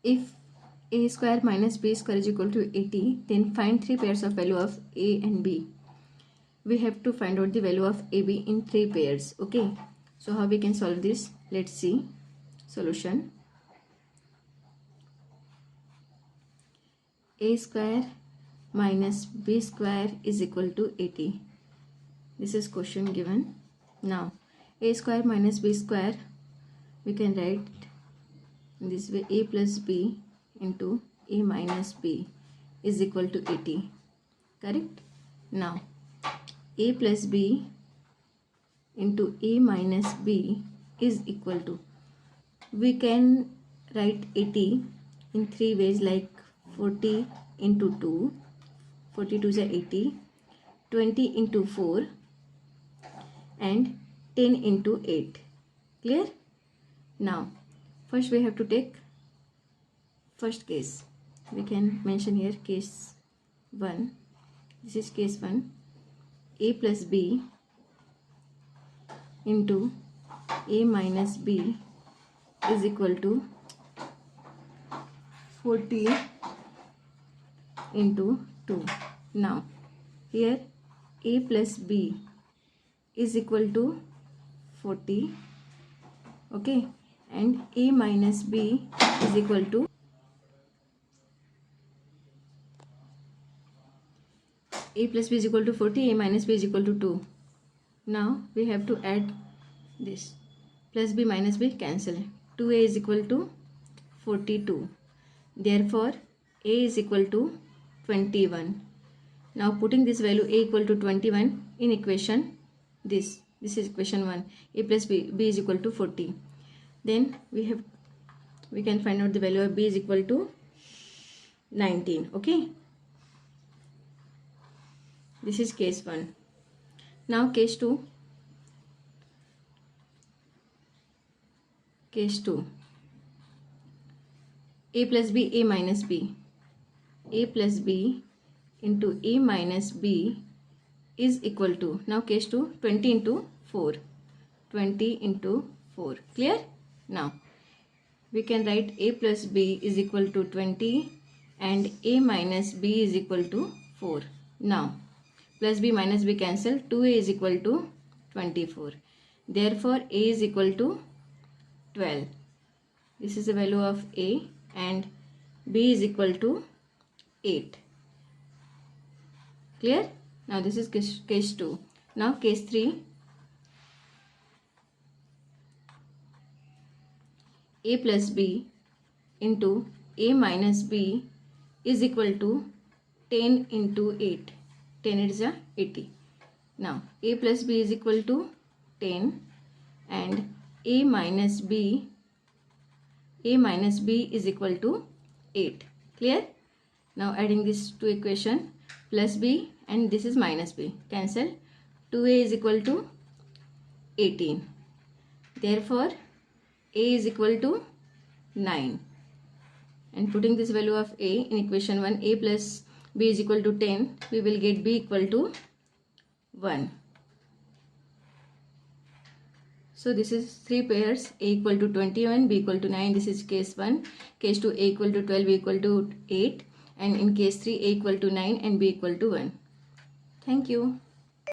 If a square minus b square is equal to 80, then find three pairs of value of a and b. We have to find out the value of ab in three pairs. Okay, so how we can solve this? Let's see. Solution: a square minus b square is equal to 80. This is question given. Now a square minus b square, we can write in this way: a plus b into a minus b is equal to 80. Correct? Now a plus b into a minus b is equal to, we can write 80 in three ways, like 40 into 2, 42 is 80, 20 into 4 and 10 into 8. Clear? Now first we have to take first case. We can mention here case 1. This is case 1. A plus b into a minus b is equal to 40 into 2. Now here a plus b is equal to 40, okay, and a minus b is equal to a plus b is equal to 40, a minus b is equal to 2. Now we have to add this. Plus b minus b cancel. 2a is equal to 42. Therefore a is equal to 21. Now putting this value a equal to 21 in equation this is equation 1. A plus b is equal to 40. Then we can find out the value of b is equal to 19. Okay, this is case 1. Now case 2. Case 2. A plus b, a minus b. A plus b into a minus b is equal to, now case 2, 20 into 4. 20 into 4. Clear? Now we can write a plus b is equal to 20 and a minus b is equal to 4. Now plus b minus b cancel. 2a is equal to 24. Therefore a is equal to 12. This is the value of a, and b is equal to 8. Clear? Now this is case 2. Now case 3. A plus b into a minus b is equal to 10 into 8. 10 is 80. Now a plus b is equal to 10 and a minus b is equal to 8. Clear? Now adding this to equation, plus b and this is minus b cancel. 2a is equal to 18. Therefore a is equal to 9. And putting this value of a in equation 1, a plus b is equal to 10, we will get b equal to 1. So this is three pairs: a equal to 21, b equal to 9. This is case 1. Case 2, a equal to 12, b equal to 8. And in case 3, a equal to 9 and b equal to 1. Thank you.